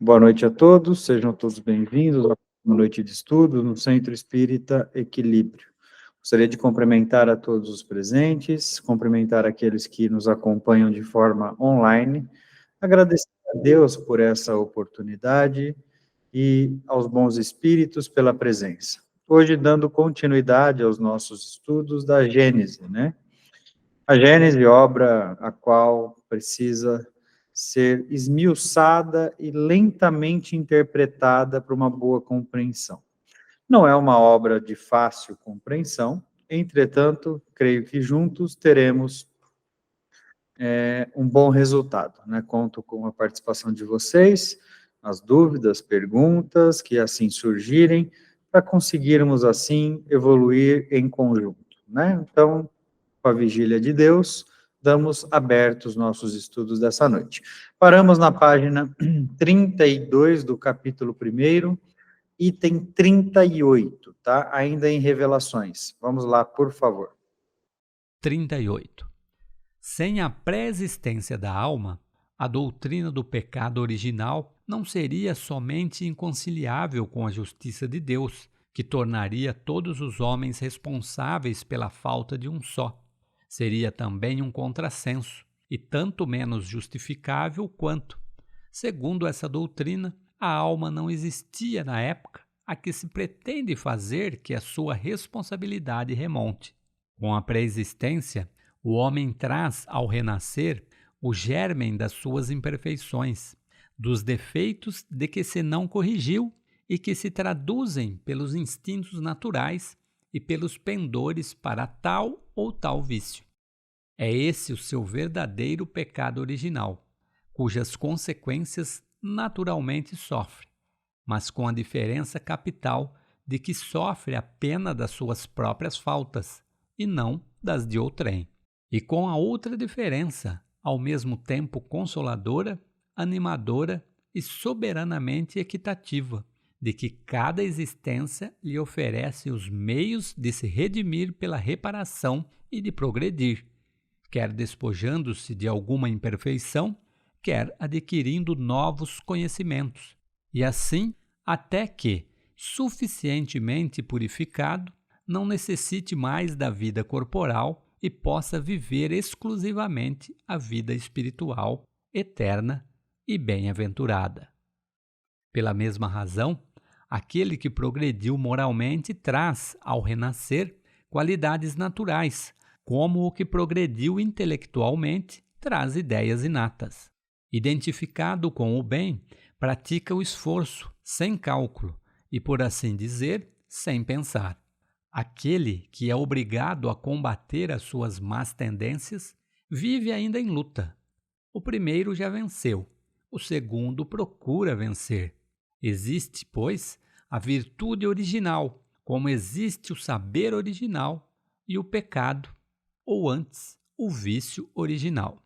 Boa noite a todos, sejam todos bem-vindos a uma noite de estudo no Centro Espírita Equilíbrio. Gostaria de cumprimentar a todos os presentes, cumprimentar aqueles que nos acompanham de forma online, agradecer a Deus por essa oportunidade e aos bons espíritos pela presença. Hoje, dando continuidade aos nossos estudos da Gênese, né? A Gênese, obra a qual precisa ser esmiuçada e lentamente interpretada para uma boa compreensão. Não é uma obra de fácil compreensão, entretanto, creio que juntos teremos um bom resultado, né? Conto com a participação de vocês, as dúvidas, perguntas que assim surgirem, para conseguirmos assim evoluir em conjunto, né? Então, com a vigília de Deus, damos abertos nossos estudos dessa noite. Paramos na página 32 do capítulo 1º, item 38, tá? Ainda em Revelações. Vamos lá, por favor. 38. Sem a pré-existência da alma, a doutrina do pecado original não seria somente inconciliável com a justiça de Deus, que tornaria todos os homens responsáveis pela falta de um só. Seria também um contrassenso, e tanto menos justificável quanto, segundo essa doutrina, a alma não existia na época a que se pretende fazer que a sua responsabilidade remonte. Com a pré-existência, o homem traz, ao renascer, o germen das suas imperfeições, dos defeitos de que se não corrigiu e que se traduzem pelos instintos naturais e pelos pendores para tal ou tal vício. É esse o seu verdadeiro pecado original, cujas consequências naturalmente sofre, mas com a diferença capital de que sofre a pena das suas próprias faltas e não das de outrem. E com a outra diferença, ao mesmo tempo consoladora, animadora e soberanamente equitativa, de que cada existência lhe oferece os meios de se redimir pela reparação e de progredir, quer despojando-se de alguma imperfeição, quer adquirindo novos conhecimentos, e assim até que, suficientemente purificado, não necessite mais da vida corporal e possa viver exclusivamente a vida espiritual, eterna e bem-aventurada. Pela mesma razão, aquele que progrediu moralmente traz, ao renascer, qualidades naturais, como o que progrediu intelectualmente traz ideias inatas. Identificado com o bem, pratica o esforço, sem cálculo, e, por assim dizer, sem pensar. Aquele que é obrigado a combater as suas más tendências vive ainda em luta. O primeiro já venceu, o segundo procura vencer. Existe, pois, a virtude original, como existe o saber original e o pecado, ou antes, o vício original.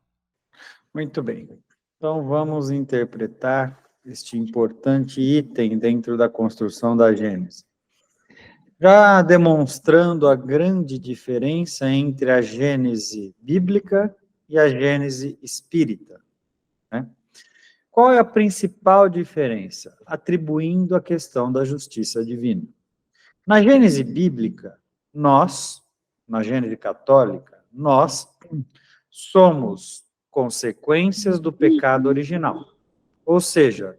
Muito bem. Então, vamos interpretar este importante item dentro da construção da Gênese. Já demonstrando a grande diferença entre a Gênese bíblica e a Gênese espírita, né? Qual é a principal diferença? Atribuindo a questão da justiça divina. Na Gênese bíblica, nós, na Gênese católica, nós somos consequências do pecado original. Ou seja,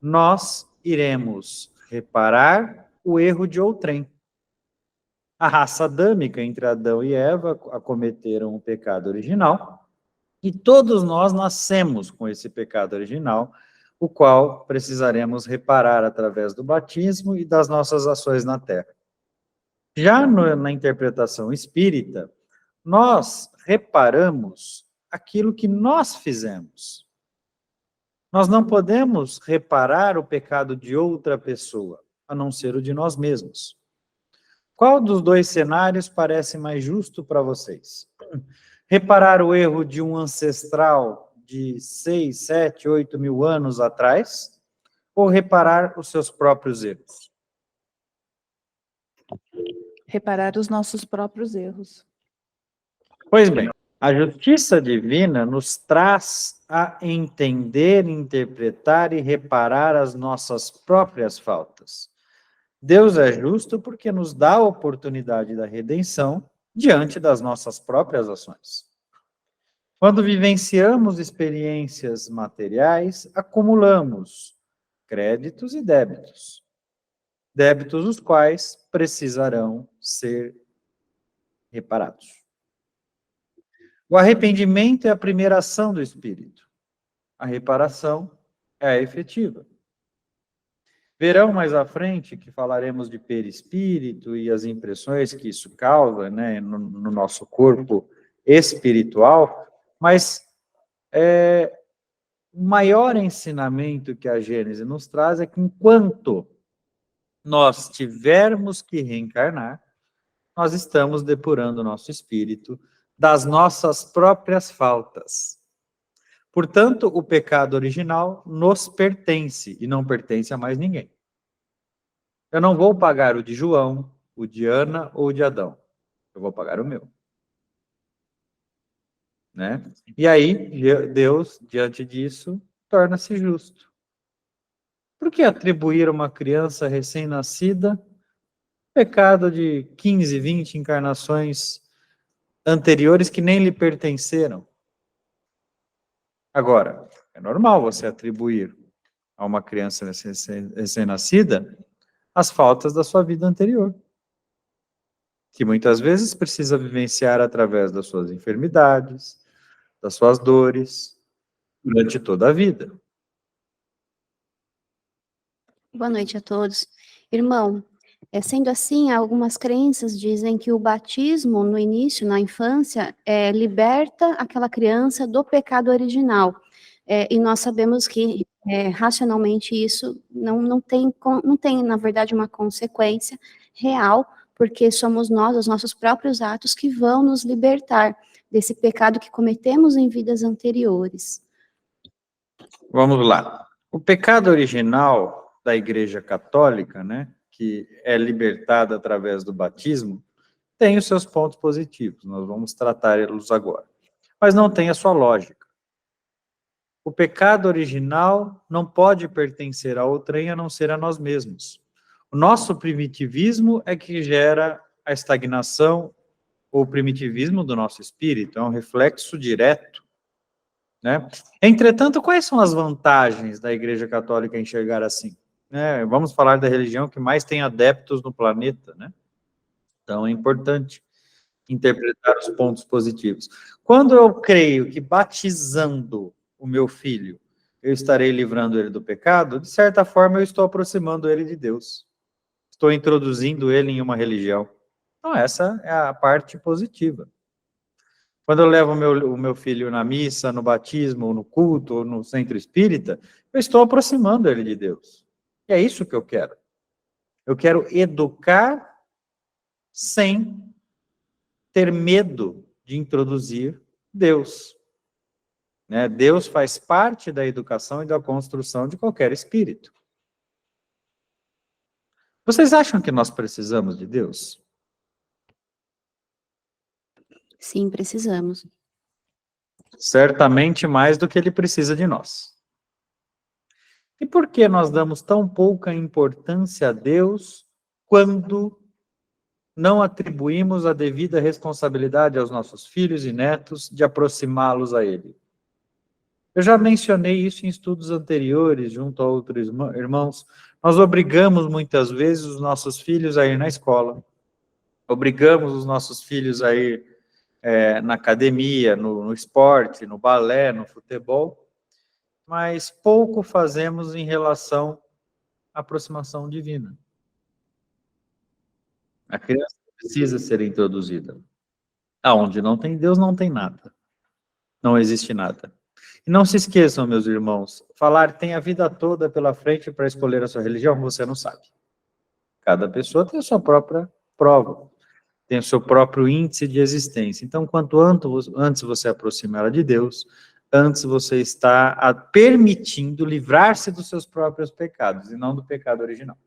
nós iremos reparar o erro de outrem. A raça adâmica, entre Adão e Eva, acometeram o pecado original, e todos nós nascemos com esse pecado original, o qual precisaremos reparar através do batismo e das nossas ações na Terra. Já na interpretação espírita, nós reparamos aquilo que nós fizemos. Nós não podemos reparar o pecado de outra pessoa, a não ser o de nós mesmos. Qual dos dois cenários parece mais justo para vocês? Reparar o erro de um ancestral de 6, 7, 8 mil anos atrás, ou reparar os seus próprios erros? Reparar os nossos próprios erros. Pois bem, A justiça divina nos traz a entender, interpretar e reparar as nossas próprias faltas. Deus é justo porque nos dá a oportunidade da redenção diante das nossas próprias ações. Quando vivenciamos experiências materiais, acumulamos créditos e débitos. Débitos os quais precisarão ser reparados. O arrependimento é a primeira ação do Espírito. A reparação é a efetiva. Verão mais à frente que falaremos de perispírito e as impressões que isso causa, né, no nosso corpo espiritual, mas o maior ensinamento que a Gênese nos traz é que enquanto nós tivermos que reencarnar, nós estamos depurando o nosso espírito das nossas próprias faltas. Portanto, o pecado original nos pertence e não pertence a mais ninguém. Eu não vou pagar o de João, o de Ana ou o de Adão. Eu vou pagar o meu. Né? E aí, Deus, diante disso, torna-se justo. Por que atribuir a uma criança recém-nascida pecado de 15, 20 encarnações anteriores que nem lhe pertenceram? Agora, é normal você atribuir a uma criança recém-nascida as faltas da sua vida anterior, que muitas vezes precisa vivenciar através das suas enfermidades, das suas dores, durante toda a vida. Boa noite a todos. Irmão, sendo assim, algumas crenças dizem que o batismo, no início, na infância, liberta aquela criança do pecado original. E nós sabemos que, racionalmente, isso não tem, na verdade, uma consequência real, porque somos nós, os nossos próprios atos, que vão nos libertar desse pecado que cometemos em vidas anteriores. Vamos lá. O pecado original da Igreja Católica, né, que é libertada através do batismo, tem os seus pontos positivos, nós vamos tratá-los agora. Mas não tem a sua lógica. O pecado original não pode pertencer a outrem a não ser a nós mesmos. O nosso primitivismo é que gera a estagnação ou o primitivismo do nosso espírito, é um reflexo direto, né? Entretanto, quais são as vantagens da Igreja Católica enxergar assim? Vamos falar da religião que mais tem adeptos no planeta, né? Então, é importante interpretar os pontos positivos. Quando eu creio que batizando o meu filho, eu estarei livrando ele do pecado, de certa forma eu estou aproximando ele de Deus. Estou introduzindo ele em uma religião. Então, essa é a parte positiva. Quando eu levo o meu filho na missa, no batismo, ou no culto, ou no centro espírita, eu estou aproximando ele de Deus. E é isso que eu quero. Eu quero educar sem ter medo de introduzir Deus. Né? Deus faz parte da educação e da construção de qualquer espírito. Vocês acham que nós precisamos de Deus? Sim, precisamos. Certamente mais do que ele precisa de nós. E por que nós damos tão pouca importância a Deus quando não atribuímos a devida responsabilidade aos nossos filhos e netos de aproximá-los a Ele? Eu já mencionei isso em estudos anteriores, junto a outros irmãos. Nós obrigamos muitas vezes os nossos filhos a ir na escola, obrigamos os nossos filhos a ir na academia, no esporte, no balé, no futebol, mas pouco fazemos em relação à aproximação divina. A criança precisa ser introduzida. Aonde não tem Deus, não tem nada. Não existe nada. E não se esqueçam, meus irmãos, falar tem a vida toda pela frente para escolher a sua religião, você não sabe. Cada pessoa tem a sua própria prova, tem o seu próprio índice de existência. Então, quanto antes você aproximar de Deus, antes você está permitindo livrar-se dos seus próprios pecados, e não do pecado original.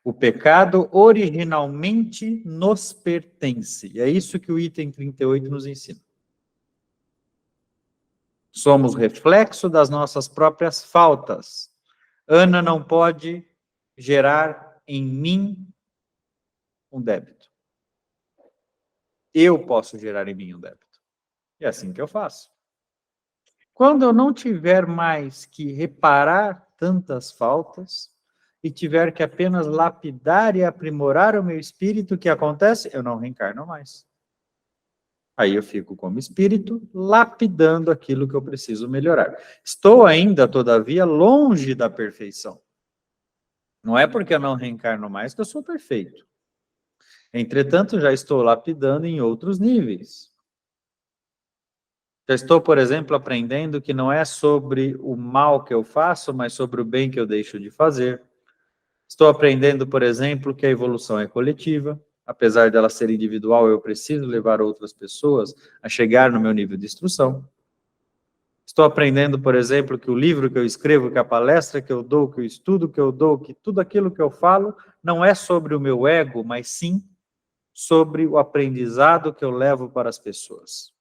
O pecado originalmente nos pertence. E é isso que o item 38 nos ensina. Somos reflexo das nossas próprias faltas. Ana não pode gerar em mim um débito. Eu posso gerar em mim um débito. É assim que eu faço. Quando eu não tiver mais que reparar tantas faltas e tiver que apenas lapidar e aprimorar o meu espírito, o que acontece? Eu não reencarno mais. Aí eu fico como espírito, lapidando aquilo que eu preciso melhorar. Estou ainda, todavia, longe da perfeição. Não é porque eu não reencarno mais que eu sou perfeito. Entretanto, já estou lapidando em outros níveis. Já estou, por exemplo, aprendendo que não é sobre o mal que eu faço, mas sobre o bem que eu deixo de fazer. Estou aprendendo, por exemplo, que a evolução é coletiva. Apesar dela ser individual, eu preciso levar outras pessoas a chegar no meu nível de instrução. Estou aprendendo, por exemplo, que o livro que eu escrevo, que a palestra que eu dou, que o estudo que eu dou, que tudo aquilo que eu falo, não é sobre o meu ego, mas sim sobre o aprendizado que eu levo para as pessoas.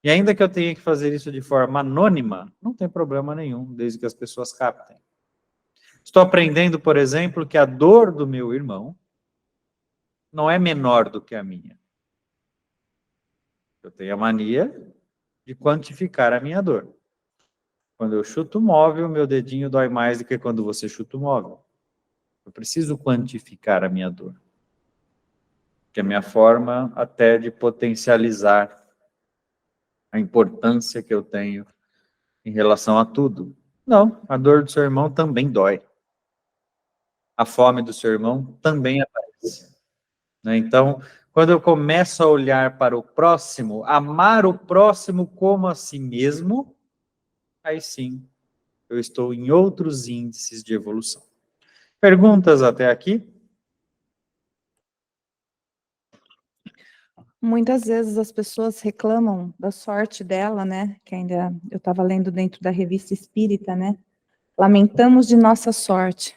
E ainda que eu tenha que fazer isso de forma anônima, não tem problema nenhum, desde que as pessoas captem. Estou aprendendo, por exemplo, que a dor do meu irmão não é menor do que a minha. Eu tenho a mania de quantificar a minha dor. Quando eu chuto o móvel, meu dedinho dói mais do que quando você chuta o móvel. Eu preciso quantificar a minha dor. Que é a minha forma até de potencializar a importância que eu tenho em relação a tudo. Não, a dor do seu irmão também dói. A fome do seu irmão também aparece. Né? Então, quando eu começo a olhar para o próximo, amar o próximo como a si mesmo, aí sim, eu estou em outros índices de evolução. Perguntas até aqui? Muitas vezes as pessoas reclamam da sorte dela, né? Que ainda eu estava lendo dentro da revista Espírita, né? Lamentamos de nossa sorte.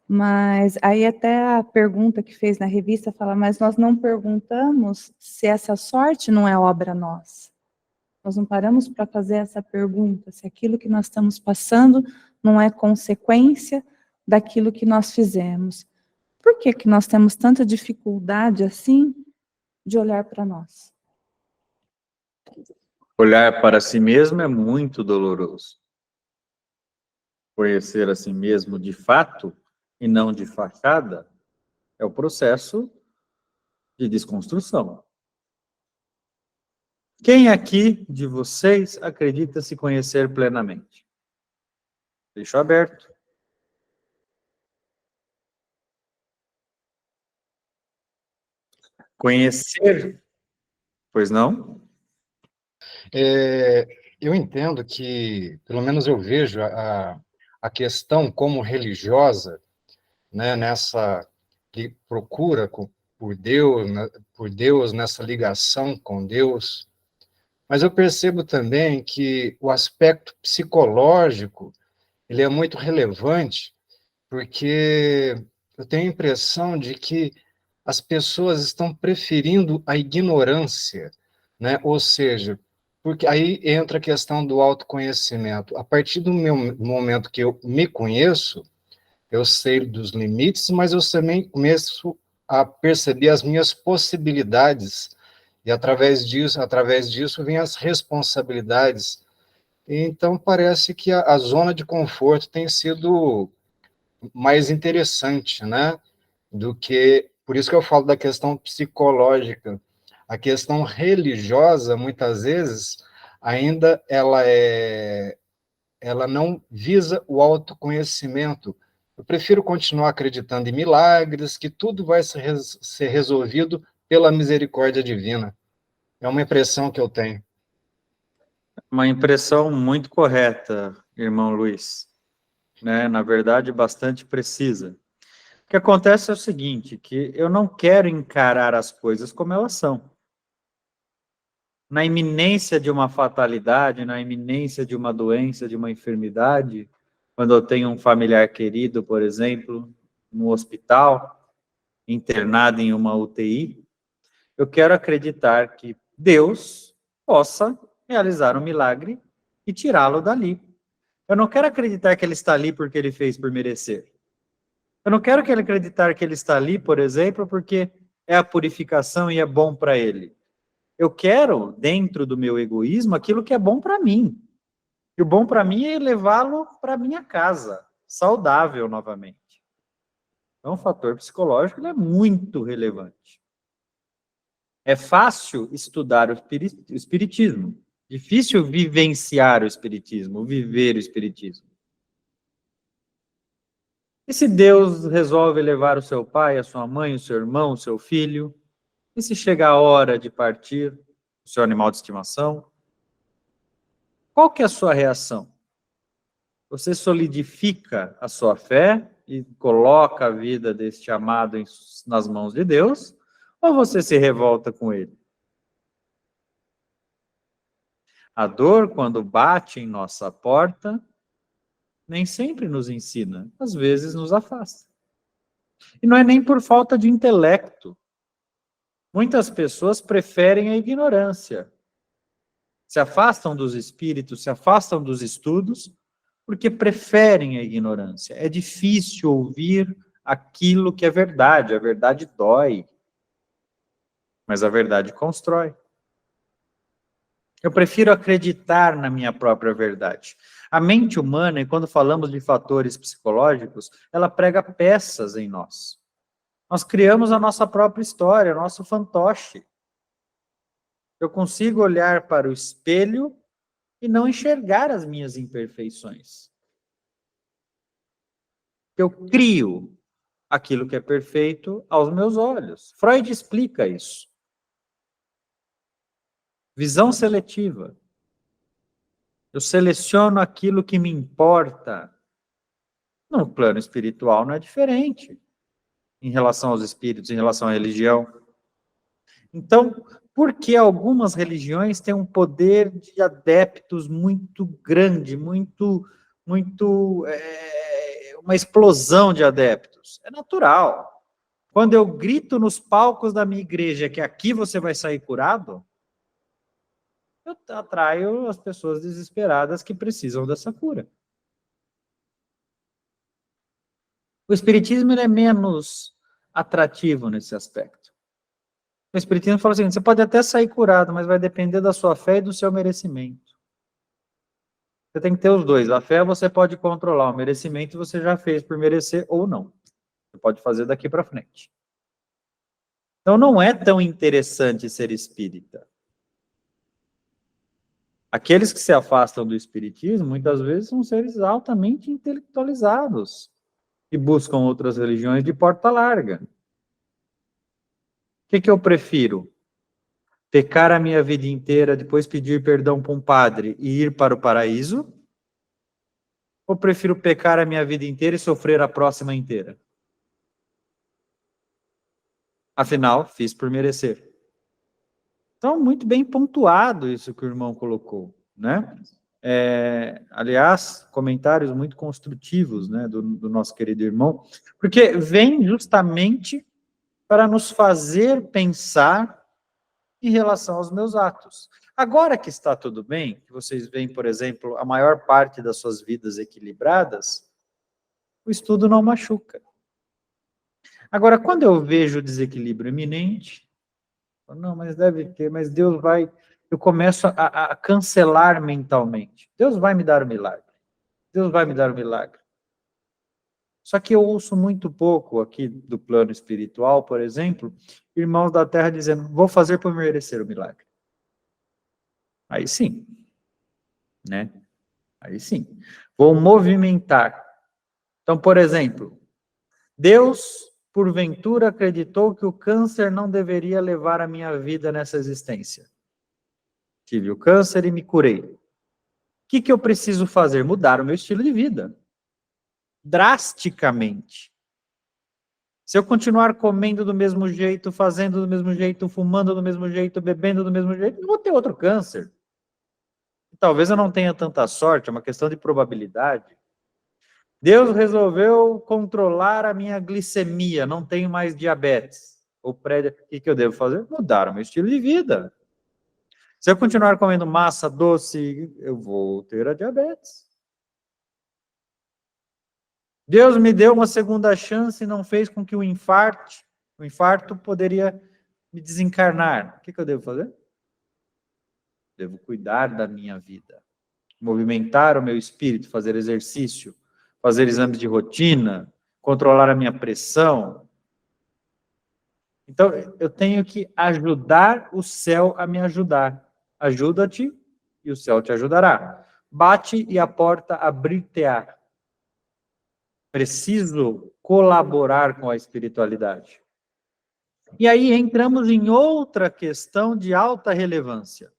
Mas aí até a pergunta que fez na revista fala, mas nós não perguntamos se essa sorte não é obra nossa. Nós não paramos para fazer essa pergunta, se aquilo que nós estamos passando não é consequência daquilo que nós fizemos. Por que que nós temos tanta dificuldade assim de olhar para nós? Olhar para si mesmo é muito doloroso. Conhecer a si mesmo de fato e não de fachada é o processo de desconstrução. Quem aqui de vocês acredita se conhecer plenamente? Deixo aberto. Conhecer, pois não? Eu entendo que, pelo menos eu vejo a questão como religiosa, né, nessa que procura por Deus, nessa ligação com Deus, mas eu percebo também que o aspecto psicológico, ele é muito relevante, porque eu tenho a impressão de que as pessoas estão preferindo a ignorância, né? Ou seja, porque aí entra a questão do autoconhecimento. A partir do momento que eu me conheço, eu sei dos limites, mas eu também começo a perceber as minhas possibilidades, e através disso vem as responsabilidades. Então, parece que a zona de conforto tem sido mais interessante, né? Do que... Por isso que eu falo da questão psicológica. A questão religiosa, muitas vezes, ainda ela não visa o autoconhecimento. Eu prefiro continuar acreditando em milagres, que tudo vai ser resolvido pela misericórdia divina. É uma impressão que eu tenho. Uma impressão muito correta, irmão Luiz. Né? Na verdade, bastante precisa. O que acontece é o seguinte, que eu não quero encarar as coisas como elas são. Na iminência de uma fatalidade, na iminência de uma doença, de uma enfermidade, quando eu tenho um familiar querido, por exemplo, no hospital, internado em uma UTI, eu quero acreditar que Deus possa realizar um milagre e tirá-lo dali. Eu não quero acreditar que ele está ali porque ele fez por merecer. Eu não quero que ele acreditar que ele está ali, por exemplo, porque é a purificação e é bom para ele. Eu quero, dentro do meu egoísmo, aquilo que é bom para mim. E o bom para mim é levá-lo para minha casa, saudável novamente. Então, o fator psicológico ele é muito relevante. É fácil estudar o espiritismo, difícil vivenciar o espiritismo, viver o espiritismo. E se Deus resolve levar o seu pai, a sua mãe, o seu irmão, o seu filho? E se chega a hora de partir, o seu animal de estimação? Qual que é a sua reação? Você solidifica a sua fé e coloca a vida deste amado nas mãos de Deus? Ou você se revolta com ele? A dor, quando bate em nossa porta, nem sempre nos ensina, às vezes nos afasta. E não é nem por falta de intelecto. Muitas pessoas preferem a ignorância. Se afastam dos espíritos, se afastam dos estudos, porque preferem a ignorância. É difícil ouvir aquilo que é verdade. A verdade dói, mas a verdade constrói. Eu prefiro acreditar na minha própria verdade. A mente humana, e quando falamos de fatores psicológicos, ela prega peças em nós. Nós criamos a nossa própria história, o nosso fantoche. Eu consigo olhar para o espelho e não enxergar as minhas imperfeições. Eu crio aquilo que é perfeito aos meus olhos. Freud explica isso. Visão seletiva. Eu seleciono aquilo que me importa. No plano espiritual não é diferente. Em relação aos espíritos, em relação à religião. Então, por que algumas religiões têm um poder de adeptos muito grande, uma explosão de adeptos? É natural. Quando eu grito nos palcos da minha igreja que aqui você vai sair curado, eu atraio as pessoas desesperadas que precisam dessa cura. O espiritismo ele é menos atrativo nesse aspecto. O espiritismo fala assim, você pode até sair curado, mas vai depender da sua fé e do seu merecimento. Você tem que ter os dois. A fé você pode controlar, o merecimento você já fez por merecer ou não. Você pode fazer daqui para frente. Então não é tão interessante ser espírita. Aqueles que se afastam do espiritismo, muitas vezes são seres altamente intelectualizados e buscam outras religiões de porta larga. O que eu prefiro? Pecar a minha vida inteira, depois pedir perdão para um padre e ir para o paraíso? Ou prefiro pecar a minha vida inteira e sofrer a próxima inteira? Afinal, fiz por merecer. Então, muito bem pontuado isso que o irmão colocou, né? Aliás, comentários muito construtivos, né, do nosso querido irmão, porque vem justamente para nos fazer pensar em relação aos meus atos. Agora que está tudo bem, que vocês veem, por exemplo, a maior parte das suas vidas equilibradas, o estudo não machuca. Agora, quando eu vejo o desequilíbrio iminente, não, mas deve ter, mas Deus vai... Eu começo a cancelar mentalmente. Deus vai me dar o milagre. Deus vai me dar o milagre. Só que eu ouço muito pouco aqui do plano espiritual, por exemplo, irmãos da Terra dizendo, vou fazer por merecer o milagre. Aí sim, né? Aí sim. Vou movimentar. Então, por exemplo, Deus, porventura, acreditou que o câncer não deveria levar a minha vida nessa existência. Tive o câncer e me curei. O que eu preciso fazer? Mudar o meu estilo de vida. Drasticamente. Se eu continuar comendo do mesmo jeito, fazendo do mesmo jeito, fumando do mesmo jeito, bebendo do mesmo jeito, eu vou ter outro câncer. Talvez eu não tenha tanta sorte, é uma questão de probabilidade. Deus resolveu controlar a minha glicemia, não tenho mais diabetes. O que eu devo fazer? Mudar o meu estilo de vida. Se eu continuar comendo massa doce, eu vou ter a diabetes. Deus me deu uma segunda chance e não fez com que o infarto poderia me desencarnar. O que eu devo fazer? Devo cuidar da minha vida, movimentar o meu espírito, fazer exercício, fazer exames de rotina, controlar a minha pressão. Então, eu tenho que ajudar o céu a me ajudar. Ajuda-te e o céu te ajudará. Bate e a porta abrir-te-á. Preciso colaborar com a espiritualidade. E aí entramos em outra questão de alta relevância.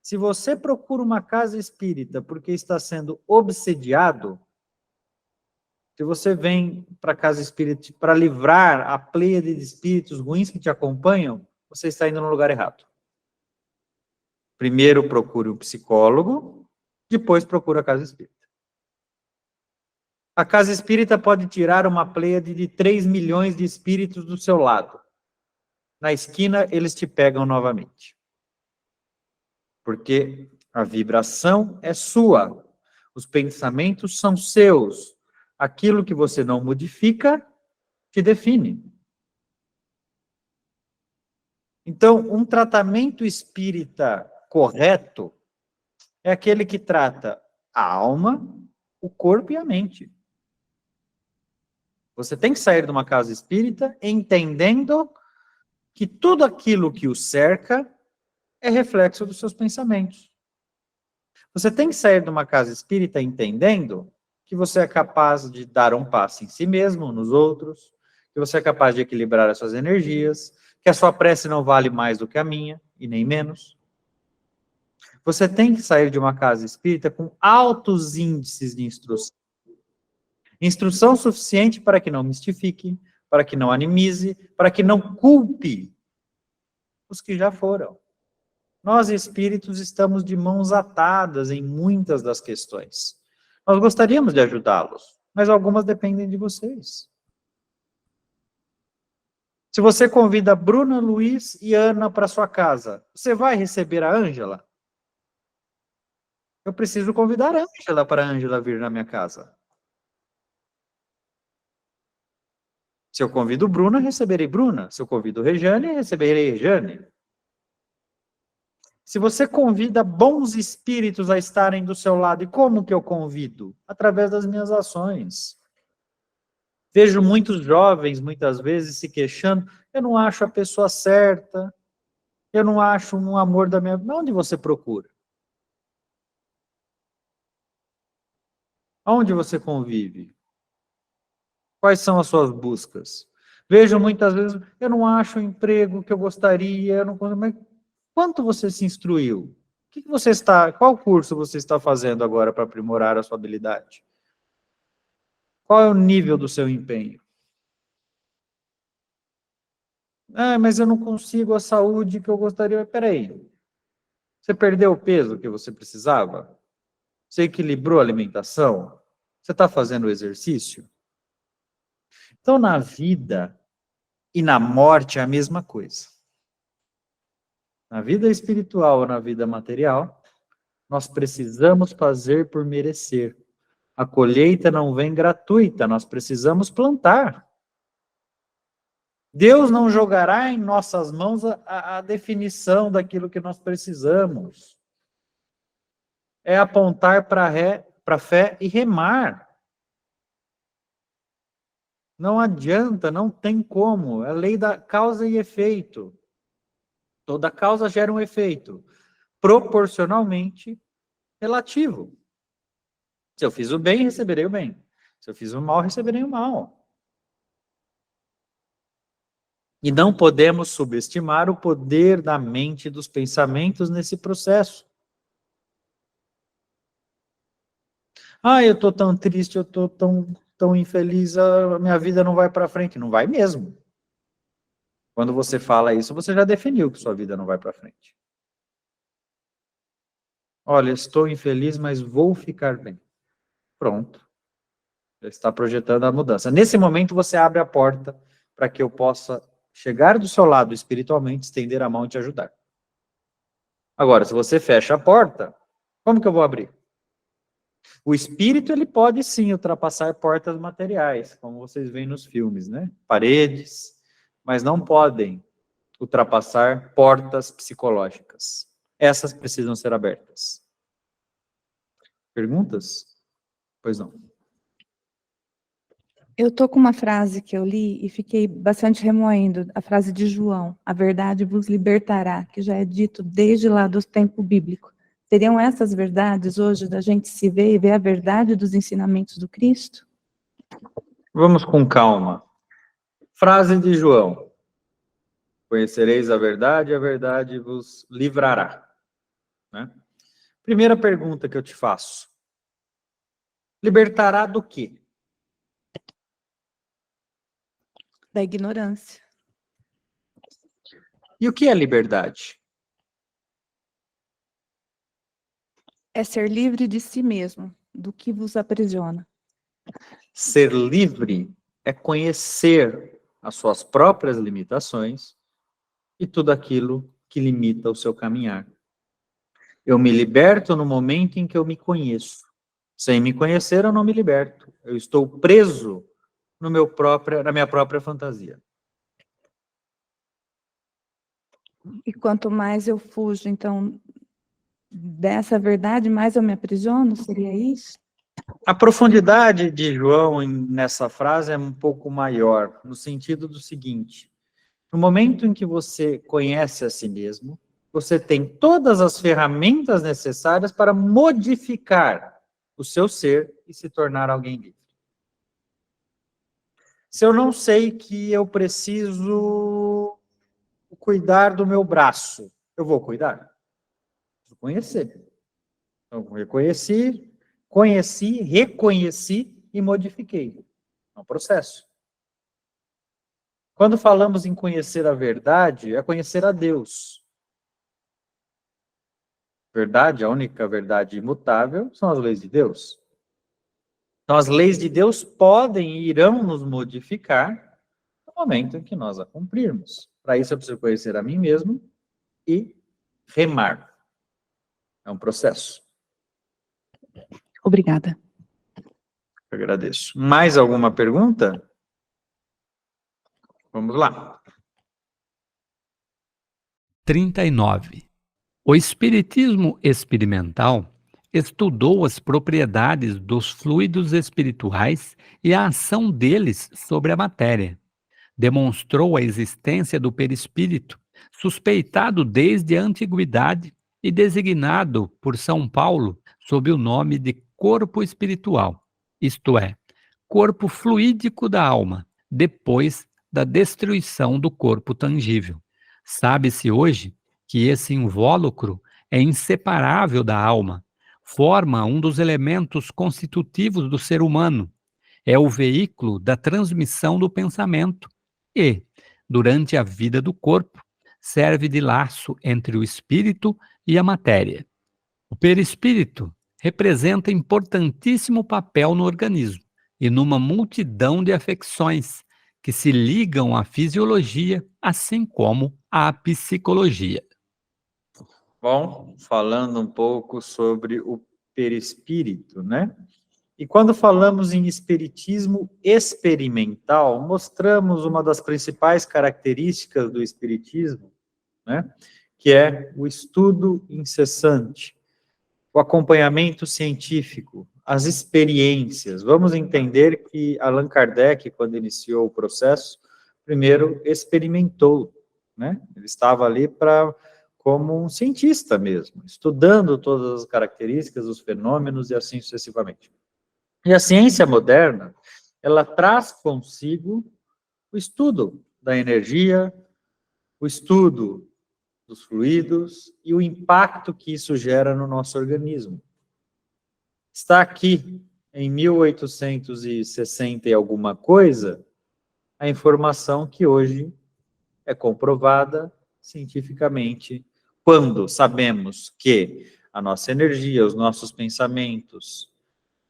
Se você procura uma casa espírita porque está sendo obsediado, se você vem para a casa espírita para livrar a pleiade de espíritos ruins que te acompanham, você está indo no lugar errado. Primeiro procure um psicólogo, depois procure a casa espírita. A casa espírita pode tirar uma pleiade de 3 milhões de espíritos do seu lado. Na esquina, eles te pegam novamente. Porque a vibração é sua. Os pensamentos são seus. Aquilo que você não modifica, te define. Então, um tratamento espírita correto é aquele que trata a alma, o corpo e a mente. Você tem que sair de uma casa espírita entendendo que tudo aquilo que o cerca é reflexo dos seus pensamentos. Você tem que sair de uma casa espírita entendendo que você é capaz de dar um passo em si mesmo, nos outros, que você é capaz de equilibrar as suas energias, que a sua prece não vale mais do que a minha, e nem menos. Você tem que sair de uma casa espírita com altos índices de instrução. Instrução suficiente para que não mistifique, para que não animize, para que não culpe os que já foram. Nós, espíritos, estamos de mãos atadas em muitas das questões. Nós gostaríamos de ajudá-los, mas algumas dependem de vocês. Se você convida Bruna, Luiz e Ana para sua casa, você vai receber a Ângela? Eu preciso convidar a Ângela para a Ângela vir na minha casa. Se eu convido Bruna, receberei Bruna. Se eu convido Rejane, receberei Rejane. Se você convida bons espíritos a estarem do seu lado, e como que eu convido? Através das minhas ações. Vejo muitos jovens, muitas vezes, se queixando, eu não acho a pessoa certa, eu não acho um amor da minha vida. Onde você procura? Onde você convive? Quais são as suas buscas? Vejo muitas vezes, eu não acho o emprego que eu gostaria, eu não consigo, mas quanto você se instruiu? Qual curso você está fazendo agora para aprimorar a sua habilidade? Qual é o nível do seu empenho? Ah, mas eu não consigo a saúde que eu gostaria. Peraí, você perdeu o peso que você precisava? Você equilibrou a alimentação? Você está fazendo o exercício? Então, na vida e na morte é a mesma coisa. Na vida espiritual ou na vida material, nós precisamos fazer por merecer. A colheita não vem gratuita, nós precisamos plantar. Deus não jogará em nossas mãos a definição daquilo que nós precisamos. É apontar para a fé e remar. Não adianta, não tem como. É a lei da causa e efeito. Toda causa gera um efeito proporcionalmente relativo. Se eu fiz o bem, receberei o bem. Se eu fiz o mal, receberei o mal. E não podemos subestimar o poder da mente e dos pensamentos nesse processo. Ah, eu estou tão triste, eu estou tão infeliz, a minha vida não vai para frente. Não vai mesmo. Quando você fala isso, você já definiu que sua vida não vai para frente. Olha, estou infeliz, mas vou ficar bem. Pronto. Já está projetando a mudança. Nesse momento, você abre a porta para que eu possa chegar do seu lado espiritualmente, estender a mão e te ajudar. Agora, se você fecha a porta, como que eu vou abrir? O espírito, ele pode sim ultrapassar portas materiais, como vocês veem nos filmes, né? Paredes, mas não podem ultrapassar portas psicológicas. Essas precisam ser abertas. Perguntas? Pois não. Eu estou com uma frase que eu li e fiquei bastante remoendo, a frase de João, a verdade vos libertará, que já é dito desde lá do tempo bíblico. Seriam essas verdades hoje da gente se ver e ver a verdade dos ensinamentos do Cristo? Vamos com calma. Frase de João. Conhecereis a verdade vos livrará. Né? Primeira pergunta que eu te faço. Libertará do quê? Da ignorância. E o que é liberdade? É ser livre de si mesmo, do que vos aprisiona. Ser livre é conhecer as suas próprias limitações e tudo aquilo que limita o seu caminhar. Eu me liberto no momento em que eu me conheço. Sem me conhecer, eu não me liberto. Eu estou preso na minha própria fantasia. E quanto mais eu fujo, então, dessa verdade, mais eu me aprisiono? Seria isso? A profundidade de João nessa frase é um pouco maior, no sentido do seguinte: no momento em que você conhece a si mesmo, você tem todas as ferramentas necessárias para modificar o seu ser e se tornar alguém livre. Se eu não sei que eu preciso cuidar do meu braço, eu vou cuidar? Preciso conhecer. Então, conheci, reconheci e modifiquei. É um processo. Quando falamos em conhecer a verdade, é conhecer a Deus. Verdade, a única verdade imutável, são as leis de Deus. Então, as leis de Deus podem e irão nos modificar no momento em que nós a cumprirmos. Para isso, eu preciso conhecer a mim mesmo e remar. É um processo. Obrigada. Eu agradeço. Mais alguma pergunta? Vamos lá. 39. O espiritismo experimental estudou as propriedades dos fluidos espirituais e a ação deles sobre a matéria. Demonstrou a existência do perispírito, suspeitado desde a antiguidade e designado por São Paulo sob o nome de corpo espiritual, isto é, corpo fluídico da alma, depois da destruição do corpo tangível. Sabe-se hoje que esse invólucro é inseparável da alma, forma um dos elementos constitutivos do ser humano, é o veículo da transmissão do pensamento e, durante a vida do corpo, serve de laço entre o espírito e a matéria. O perispírito representa importantíssimo papel no organismo e numa multidão de afecções que se ligam à fisiologia, assim como à psicologia. Bom, falando um pouco sobre o perispírito, né? E quando falamos em espiritismo experimental, mostramos uma das principais características do espiritismo, né? Que é o estudo incessante, o acompanhamento científico, as experiências. Vamos entender que Allan Kardec, quando iniciou o processo, primeiro experimentou, né? Ele estava ali como um cientista mesmo, estudando todas as características, os fenômenos e assim sucessivamente. E a ciência moderna, ela traz consigo o estudo da energia, o estudo dos fluidos e o impacto que isso gera no nosso organismo. Está aqui, em 1860 e alguma coisa, a informação que hoje é comprovada cientificamente, quando sabemos que a nossa energia, os nossos pensamentos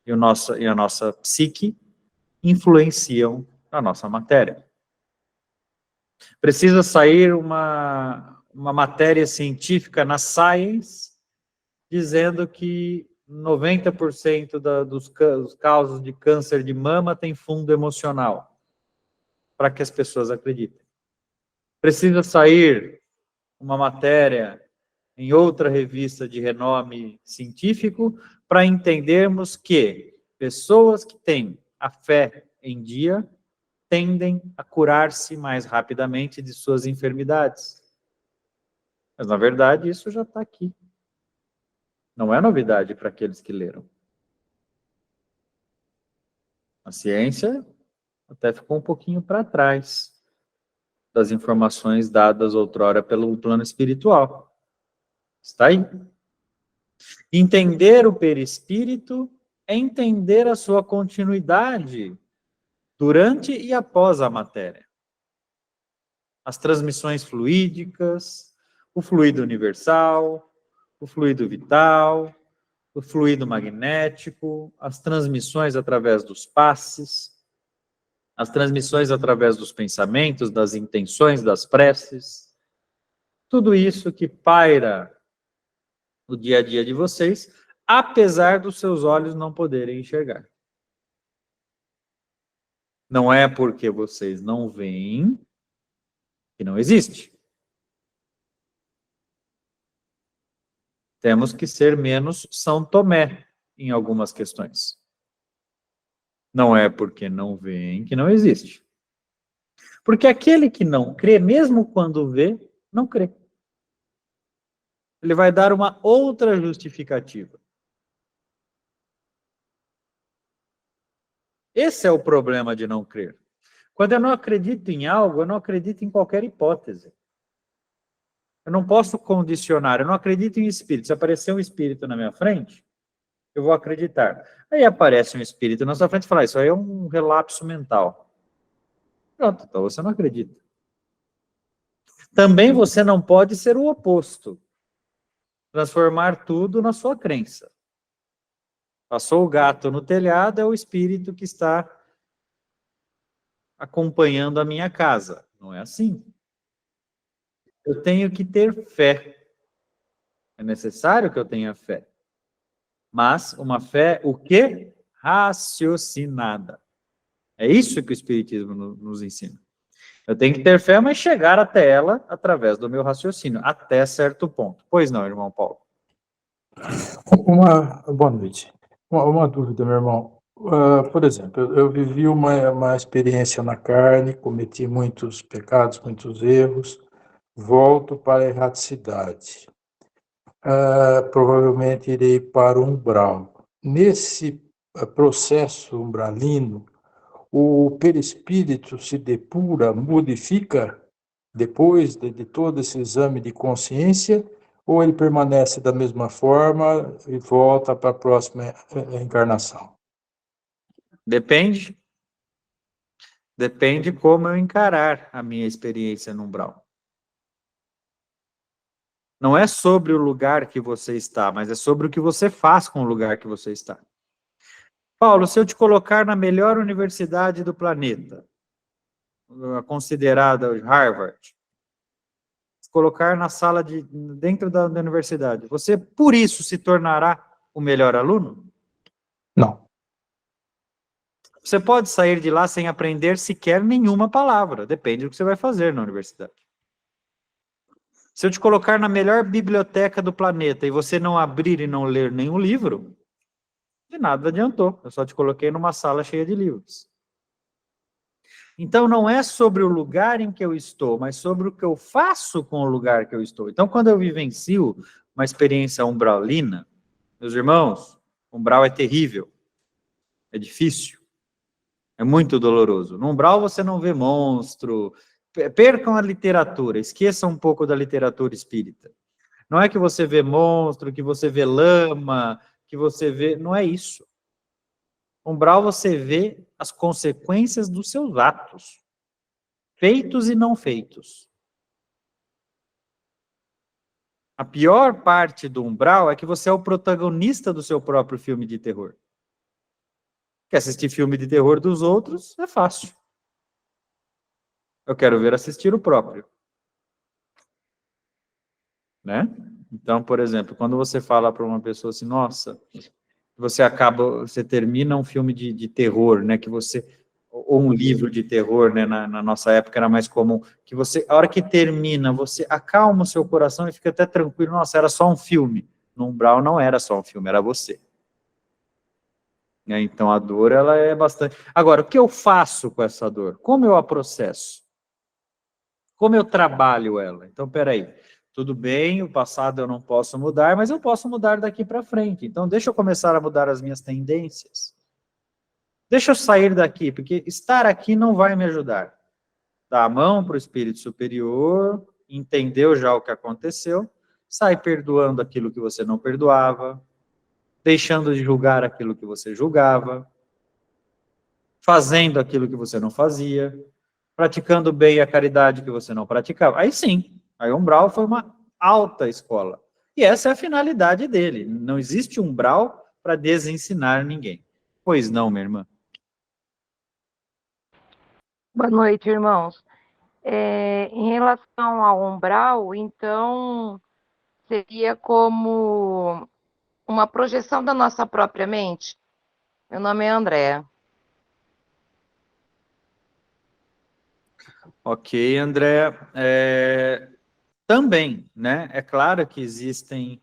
e a nossa psique influenciam a nossa matéria. Precisa sair uma matéria científica na Science dizendo que 90% dos casos de câncer de mama tem fundo emocional, para que as pessoas acreditem. Precisa sair uma matéria em outra revista de renome científico para entendermos que pessoas que têm a fé em dia tendem a curar-se mais rapidamente de suas enfermidades. Mas, na verdade, isso já está aqui. Não é novidade para aqueles que leram. A ciência até ficou um pouquinho para trás das informações dadas outrora pelo plano espiritual. Está aí. Entender o perispírito é entender a sua continuidade durante e após a matéria. As transmissões fluídicas, o fluido universal, o fluido vital, o fluido magnético, as transmissões através dos passes, as transmissões através dos pensamentos, das intenções, das preces. Tudo isso que paira no dia a dia de vocês, apesar dos seus olhos não poderem enxergar. Não é porque vocês não veem que não existe. Temos que ser menos São Tomé em algumas questões. Não é porque não veem que não existe. Porque aquele que não crê, mesmo quando vê, não crê. Ele vai dar uma outra justificativa. Esse é o problema de não crer. Quando eu não acredito em algo, eu não acredito em qualquer hipótese. Eu não posso condicionar, eu não acredito em espírito. Se aparecer um espírito na minha frente, eu vou acreditar. Aí aparece um espírito na sua frente e fala, isso aí é um relapso mental. Pronto, então você não acredita. Também você não pode ser o oposto. Transformar tudo na sua crença. Passou o gato no telhado, é o espírito que está acompanhando a minha casa. Não é assim. Eu tenho que ter fé. É necessário que eu tenha fé. Mas uma fé, o quê? Raciocinada. É isso que o Espiritismo nos ensina. Eu tenho que ter fé, mas chegar até ela através do meu raciocínio, até certo ponto. Pois não, irmão Paulo? Boa noite. Uma dúvida, meu irmão. Por exemplo, eu vivi uma experiência na carne, cometi muitos pecados, muitos erros, volto para a erraticidade. Provavelmente irei para o umbral. Nesse processo umbralino, o perispírito se depura, modifica depois de todo esse exame de consciência, ou ele permanece da mesma forma e volta para a próxima encarnação? Depende. Depende como eu encarar a minha experiência no umbral. Não é sobre o lugar que você está, mas é sobre o que você faz com o lugar que você está. Paulo, se eu te colocar na melhor universidade do planeta, considerada Harvard, colocar na sala dentro da universidade, você por isso se tornará o melhor aluno? Não. Você pode sair de lá sem aprender sequer nenhuma palavra, depende do que você vai fazer na universidade. Se eu te colocar na melhor biblioteca do planeta e você não abrir e não ler nenhum livro, de nada adiantou, eu só te coloquei numa sala cheia de livros. Então, não é sobre o lugar em que eu estou, mas sobre o que eu faço com o lugar que eu estou. Então, quando eu vivencio uma experiência umbralina, meus irmãos, umbral é terrível, é difícil, é muito doloroso. No umbral você não vê monstro, percam a literatura, esqueçam um pouco da literatura espírita. Não é que você vê monstro, que você vê lama, que você vê... Não é isso. Umbral você vê as consequências dos seus atos, feitos e não feitos. A pior parte do umbral é que você é o protagonista do seu próprio filme de terror. Quer assistir filme de terror dos outros? É fácil. Eu quero ver assistir o próprio. Né? Então, por exemplo, quando você fala para uma pessoa assim, nossa, você termina um filme de terror, né, ou um livro de terror, né, na nossa época era mais comum, que você, a hora que termina, você acalma o seu coração e fica até tranquilo, nossa, era só um filme. No umbral não era só um filme, era você. Né? Então, a dor, ela é bastante... Agora, o que eu faço com essa dor? Como eu a processo? Como eu trabalho ela? Então, peraí, tudo bem, o passado eu não posso mudar, mas eu posso mudar daqui para frente. Então, deixa eu começar a mudar as minhas tendências. Deixa eu sair daqui, porque estar aqui não vai me ajudar. Dá a mão para o espírito superior, entendeu já o que aconteceu, sai perdoando aquilo que você não perdoava, deixando de julgar aquilo que você julgava, fazendo aquilo que você não fazia, praticando bem a caridade que você não praticava. Aí sim, aí o umbral foi uma alta escola. E essa é a finalidade dele. Não existe umbral para desensinar ninguém. Pois não, minha irmã. Boa noite, irmãos. Em relação ao umbral, então, seria como uma projeção da nossa própria mente? Meu nome é Andréa. Ok, André. Também, né? É claro que existem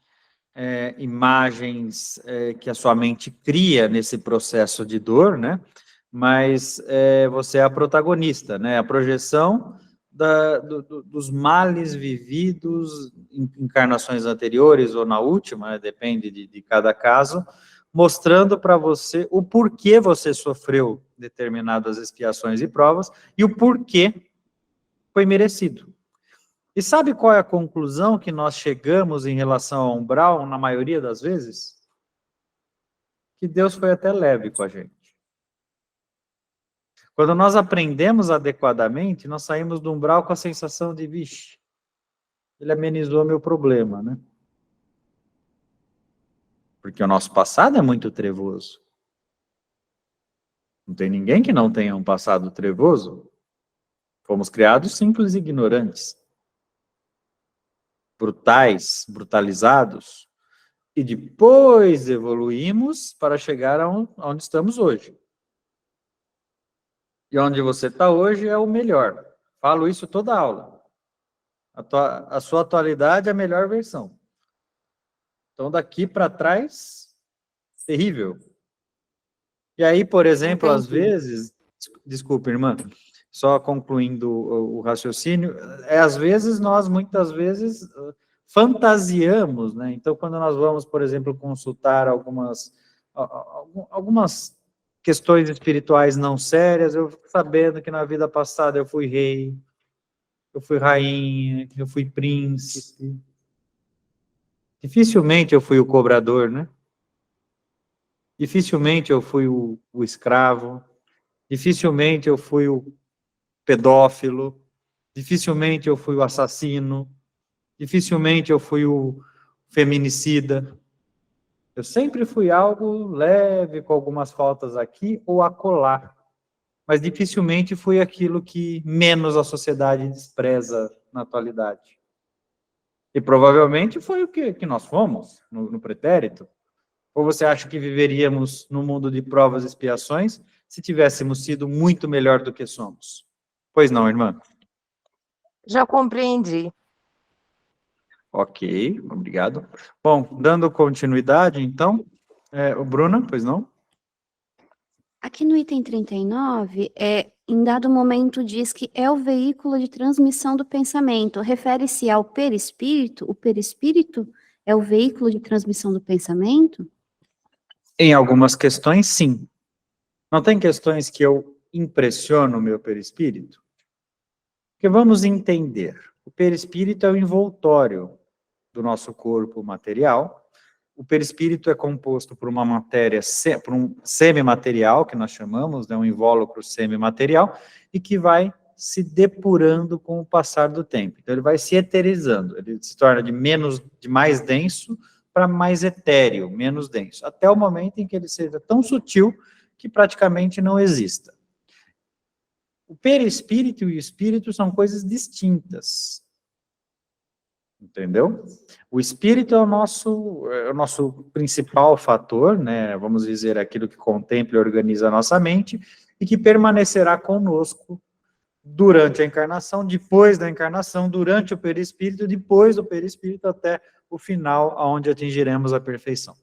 imagens que a sua mente cria nesse processo de dor, né? Mas você é a protagonista, né? A projeção dos males vividos em encarnações anteriores ou na última, né? Depende de cada caso, mostrando para você o porquê você sofreu determinadas expiações e provas e o porquê foi merecido. E sabe qual é a conclusão que nós chegamos em relação ao umbral, na maioria das vezes? Que Deus foi até leve com a gente. Quando nós aprendemos adequadamente, nós saímos do umbral com a sensação de, vixe, ele amenizou meu problema, né? Porque o nosso passado é muito trevoso. Não tem ninguém que não tenha um passado trevoso. Fomos criados simples e ignorantes. Brutais, brutalizados. E depois evoluímos para chegar onde estamos hoje. E onde você está hoje é o melhor. Falo isso toda aula. A sua atualidade é a melhor versão. Então, daqui para trás, terrível. E aí, por exemplo, às vezes... Desculpa, irmã. Só concluindo o raciocínio. Às vezes, nós, muitas vezes, fantasiamos, né? Então, quando nós vamos, por exemplo, consultar algumas questões espirituais não sérias, eu fico sabendo que na vida passada eu fui rei, eu fui rainha, eu fui príncipe. Dificilmente eu fui o cobrador, né? Dificilmente eu fui o escravo. Dificilmente eu fui o pedófilo. Dificilmente eu fui o assassino. Dificilmente eu fui o feminicida. Eu sempre fui algo leve, com algumas faltas aqui ou acolá. Mas dificilmente fui aquilo que menos a sociedade despreza na atualidade. E provavelmente foi o que nós fomos no pretérito. Ou você acha que viveríamos no mundo de provas e expiações se tivéssemos sido muito melhor do que somos? Pois não, irmã? Já compreendi. Ok, obrigado. Bom, dando continuidade, então, Bruna, pois não? Aqui no item 39, em dado momento diz que é o veículo de transmissão do pensamento. Refere-se ao perispírito? O perispírito é o veículo de transmissão do pensamento? Em algumas questões, sim. Não tem questões que eu impressiono o meu perispírito? Porque vamos entender. O perispírito é o envoltório do nosso corpo material. O perispírito é composto por uma matéria, por um semimaterial, que nós chamamos, né, um invólucro semimaterial, e que vai se depurando com o passar do tempo. Então, ele vai se eterizando, ele se torna de mais denso para mais etéreo, menos denso, até o momento em que ele seja tão sutil que praticamente não exista. O perispírito e o espírito são coisas distintas. Entendeu? O espírito é o nosso principal fator, né? Vamos dizer, aquilo que contempla e organiza a nossa mente, e que permanecerá conosco durante a encarnação, depois da encarnação, durante o perispírito, depois do perispírito, até o final, onde atingiremos a perfeição.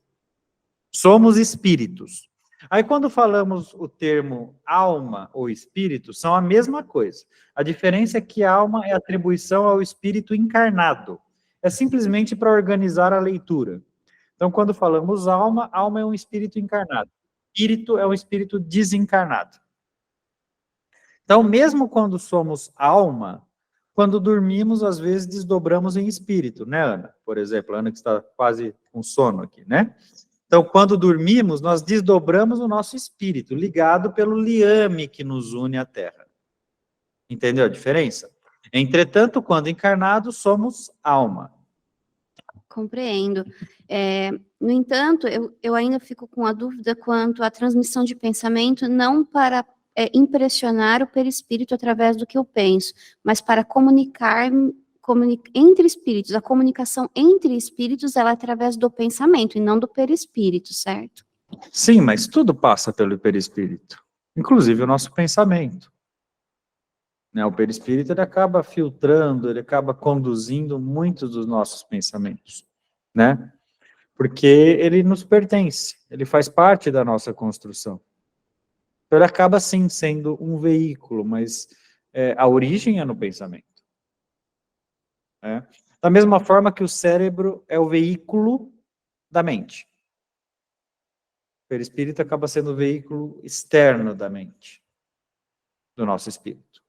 Somos espíritos. Aí, quando falamos o termo alma ou espírito, são a mesma coisa. A diferença é que alma é atribuição ao espírito encarnado. É simplesmente para organizar a leitura. Então, quando falamos alma, alma é um espírito encarnado. Espírito é um espírito desencarnado. Então, mesmo quando somos alma, quando dormimos, às vezes desdobramos em espírito, né, Ana? Por exemplo, a Ana que está quase com sono aqui, né? Então, quando dormimos, nós desdobramos o nosso espírito, ligado pelo liame que nos une à Terra. Entendeu a diferença? Entretanto, quando encarnados, somos alma. Compreendo. No entanto, eu ainda fico com a dúvida quanto à transmissão de pensamento, não para impressionar o perispírito através do que eu penso, mas para comunicar entre espíritos. A comunicação entre espíritos ela é através do pensamento e não do perispírito, certo? Sim, mas tudo passa pelo perispírito, inclusive o nosso pensamento. Né, o perispírito ele acaba filtrando, ele acaba conduzindo muitos dos nossos pensamentos, né? Porque ele nos pertence, ele faz parte da nossa construção. Então ele acaba sim sendo um veículo, mas a origem é no pensamento. Né? Da mesma forma que o cérebro é o veículo da mente. O perispírito acaba sendo o veículo externo da mente, do nosso espírito.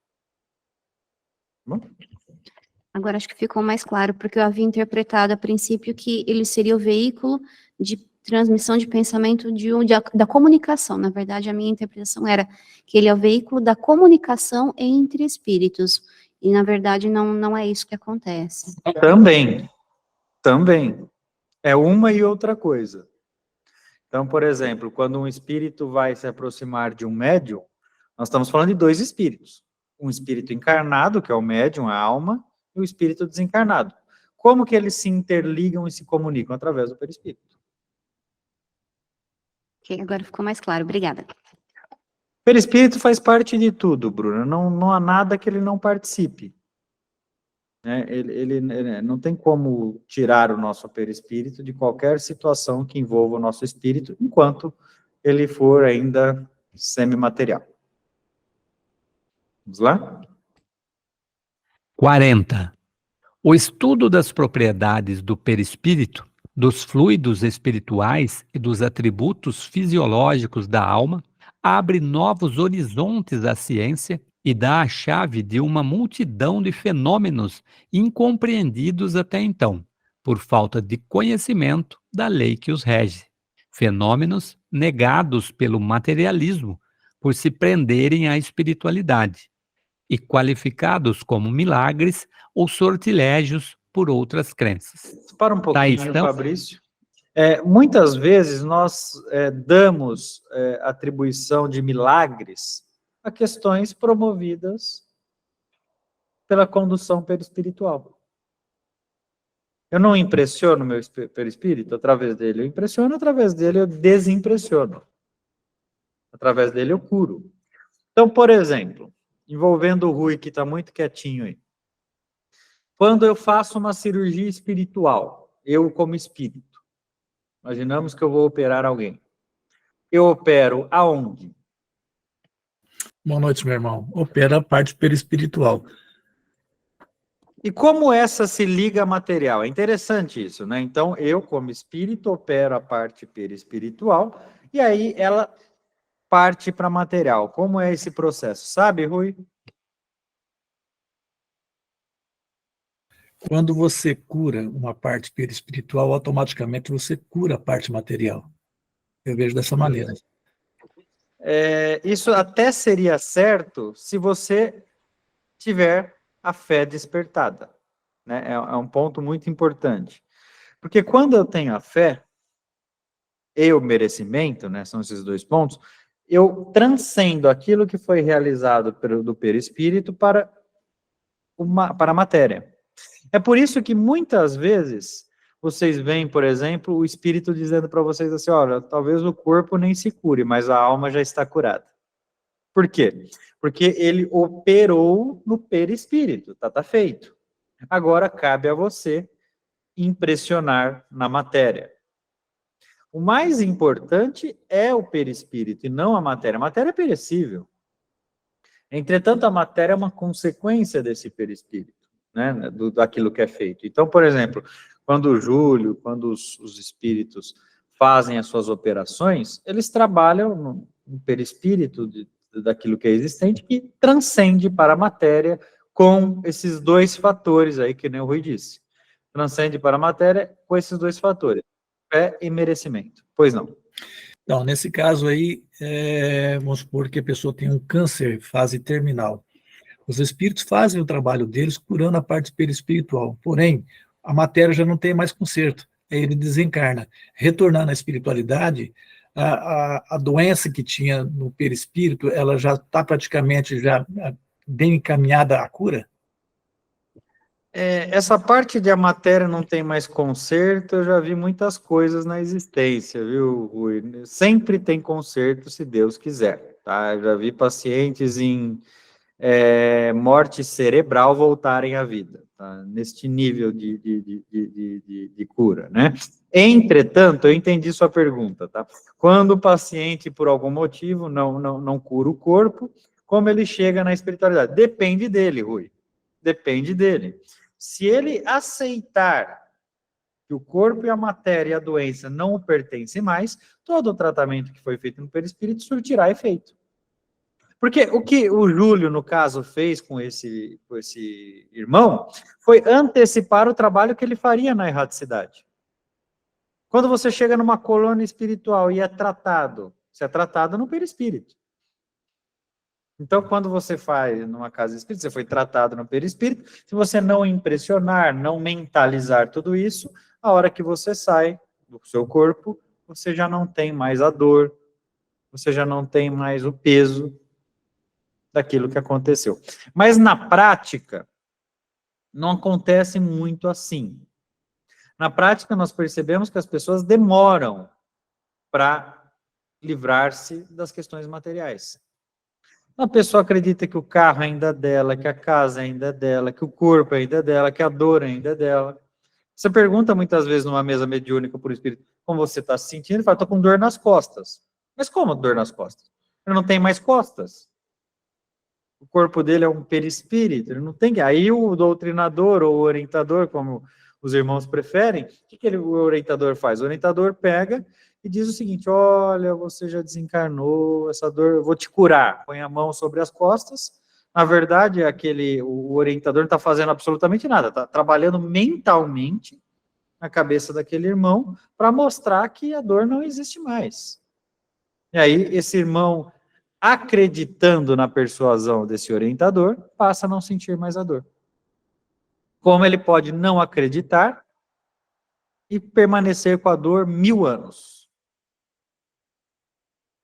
Agora acho que ficou mais claro, porque eu havia interpretado a princípio que ele seria o veículo de transmissão de pensamento da comunicação. Na verdade, a minha interpretação era que ele é o veículo da comunicação entre espíritos. E, na verdade, não é isso que acontece. Também. É uma e outra coisa. Então, por exemplo, quando um espírito vai se aproximar de um médium, nós estamos falando de dois espíritos. Um espírito encarnado, que é o médium, a alma, e o espírito desencarnado. Como que eles se interligam e se comunicam? Através do perispírito. Ok, agora ficou mais claro. Obrigada. O perispírito faz parte de tudo, Bruna. Não há nada que ele não participe. Né? Ele não tem como tirar o nosso perispírito de qualquer situação que envolva o nosso espírito, enquanto ele for ainda semimaterial. Vamos lá? 40. O estudo das propriedades do perispírito, dos fluidos espirituais e dos atributos fisiológicos da alma abre novos horizontes à ciência e dá a chave de uma multidão de fenômenos incompreendidos até então, por falta de conhecimento da lei que os rege. Fenômenos negados pelo materialismo, por se prenderem à espiritualidade, e qualificados como milagres ou sortilégios por outras crenças. Para um pouquinho, Tá, então, Fabrício. Muitas vezes nós damos atribuição de milagres a questões promovidas pela condução perispiritual. Eu não impressiono meu perispírito através dele, eu impressiono através dele, eu desimpressiono. Através dele eu curo. Então, por exemplo, envolvendo o Rui, que está muito quietinho aí. Quando eu faço uma cirurgia espiritual, eu como espírito, imaginamos que eu vou operar alguém. Eu opero aonde? Boa noite, meu irmão. Opera a parte perispiritual. E como essa se liga à material? É interessante isso, né? Então, eu, como espírito, opero a parte perispiritual, e aí ela parte para material. Como é esse processo? Sabe, Rui? Quando você cura uma parte perispiritual, automaticamente você cura a parte material. Eu vejo dessa maneira. Isso até seria certo se você tiver a fé despertada. Né? É um ponto muito importante. Porque quando eu tenho a fé e o merecimento, né, são esses dois pontos, eu transcendo aquilo que foi realizado do perispírito para a matéria. É por isso que muitas vezes vocês veem, por exemplo, o espírito dizendo para vocês assim, olha, talvez o corpo nem se cure, mas a alma já está curada. Por quê? Porque ele operou no perispírito, tá feito. Agora cabe a você impressionar na matéria. O mais importante é o perispírito e não a matéria. A matéria é perecível. Entretanto, a matéria é uma consequência desse perispírito, né, daquilo que é feito. Então, por exemplo, quando o Júlio, quando os espíritos fazem as suas operações, eles trabalham no perispírito daquilo que é existente e transcende para a matéria com esses dois fatores aí, que nem o Rui disse. Transcende para a matéria com esses dois fatores, fé e merecimento. Pois não. Então, nesse caso aí, vamos supor que a pessoa tem um câncer, fase terminal. Os espíritos fazem o trabalho deles curando a parte perispiritual, porém, a matéria já não tem mais conserto, aí ele desencarna. Retornar na espiritualidade, a doença que tinha no perispírito, ela já está praticamente já bem encaminhada à cura? Essa parte de a matéria não tem mais conserto, eu já vi muitas coisas na existência, viu, Rui? Sempre tem conserto, se Deus quiser, tá? Eu já vi pacientes em morte cerebral voltarem à vida, tá? Neste nível de cura, né? Entretanto, eu entendi sua pergunta, tá? Quando o paciente, por algum motivo, não cura o corpo, como ele chega na espiritualidade? Depende dele, Rui. Depende dele. Se ele aceitar que o corpo e a matéria e a doença não o pertencem mais, todo o tratamento que foi feito no perispírito surtirá efeito. Porque o que o Júlio, no caso, fez com esse irmão foi antecipar o trabalho que ele faria na erraticidade. Quando você chega numa colônia espiritual e é tratado, você é tratado no perispírito. Então, quando você faz numa casa espírita, você foi tratado no perispírito, se você não impressionar, não mentalizar tudo isso, a hora que você sai do seu corpo, você já não tem mais a dor, você já não tem mais o peso daquilo que aconteceu. Mas na prática, não acontece muito assim. Na prática, nós percebemos que as pessoas demoram para livrar-se das questões materiais. A pessoa acredita que o carro ainda é dela, que a casa ainda é dela, que o corpo ainda é dela, que a dor ainda é dela. Você pergunta muitas vezes numa mesa mediúnica por espírito, como você está se sentindo? Ele fala, estou com dor nas costas. Mas como dor nas costas? Ele não tem mais costas. O corpo dele é um perispírito, ele não tem. Aí o doutrinador ou o orientador, como os irmãos preferem, o que o orientador faz? O orientador pega e diz o seguinte, olha, você já desencarnou, essa dor, eu vou te curar. Põe a mão sobre as costas. Na verdade, o orientador não está fazendo absolutamente nada, está trabalhando mentalmente na cabeça daquele irmão para mostrar que a dor não existe mais. E aí, esse irmão, acreditando na persuasão desse orientador, passa a não sentir mais a dor. Como ele pode não acreditar e permanecer com a dor 1000 anos?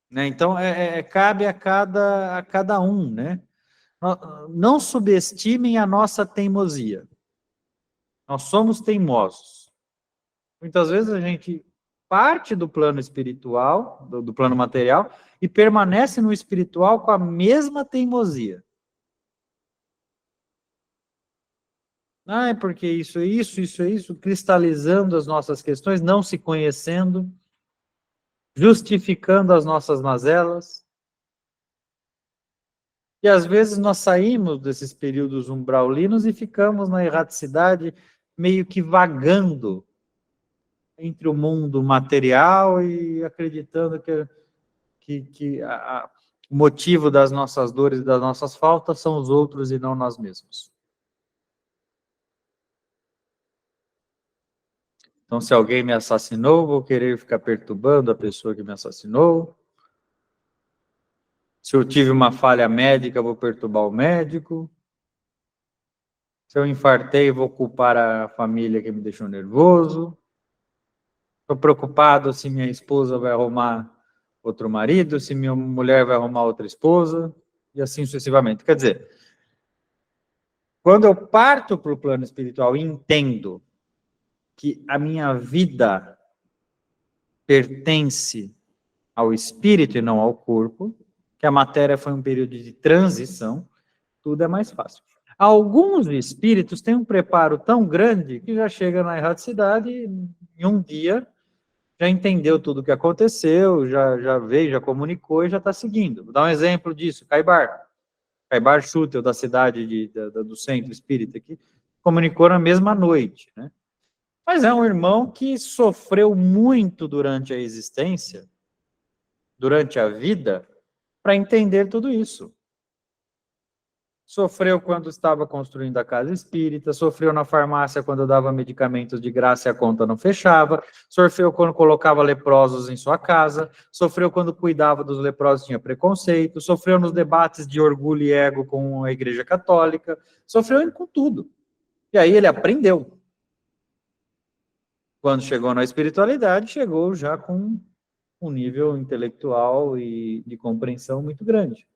Né? Então, cabe a cada um, né? Não subestimem a nossa teimosia. Nós somos teimosos. Muitas vezes a gente parte do plano espiritual, do plano material, e permanece no espiritual com a mesma teimosia. É porque isso, cristalizando as nossas questões, não se conhecendo, justificando as nossas mazelas. E às vezes nós saímos desses períodos umbraulinos e ficamos na erraticidade, meio que vagando entre o mundo material e acreditando que o motivo das nossas dores e das nossas faltas são os outros e não nós mesmos. Então, se alguém me assassinou, vou querer ficar perturbando a pessoa que me assassinou. Se eu tive uma falha médica, vou perturbar o médico. Se eu infartei, vou culpar a família que me deixou nervoso. Estou preocupado se minha esposa vai arrumar outro marido, se minha mulher vai arrumar outra esposa, e assim sucessivamente. Quer dizer, quando eu parto para o plano espiritual e entendo que a minha vida pertence ao espírito e não ao corpo, que a matéria foi um período de transição, tudo é mais fácil. Alguns espíritos têm um preparo tão grande que já chega na erraticidade e em um dia já entendeu tudo o que aconteceu, já veio, já comunicou e já está seguindo. Vou dar um exemplo disso, Caibar Schutel, da cidade do centro espírita aqui, comunicou na mesma noite, né? Mas é um irmão que sofreu muito durante a existência, durante a vida, para entender tudo isso. Sofreu quando estava construindo a casa espírita, sofreu na farmácia quando dava medicamentos de graça e a conta não fechava, sofreu quando colocava leprosos em sua casa, sofreu quando cuidava dos leprosos e tinha preconceito, sofreu nos debates de orgulho e ego com a Igreja Católica, sofreu com tudo. E aí ele aprendeu. Quando chegou na espiritualidade, chegou já com um nível intelectual e de compreensão muito grande.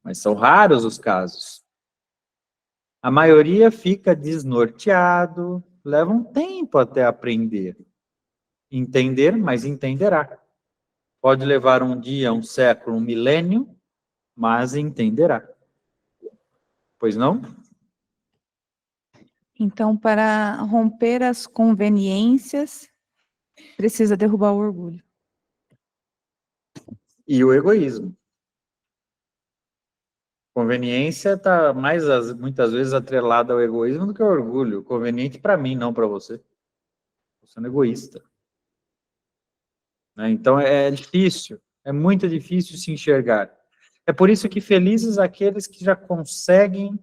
Mas são raros os casos. A maioria fica desnorteado, leva um tempo até aprender. Entender, mas entenderá. Pode levar um dia, um século, um milênio, mas entenderá. Pois não? Então, para romper as conveniências, precisa derrubar o orgulho. E o egoísmo. Conveniência está muitas vezes atrelada ao egoísmo do que ao orgulho. Conveniente para mim, não para você. Estou sendo egoísta. Né? Então é difícil, é muito difícil se enxergar. É por isso que felizes aqueles que já conseguem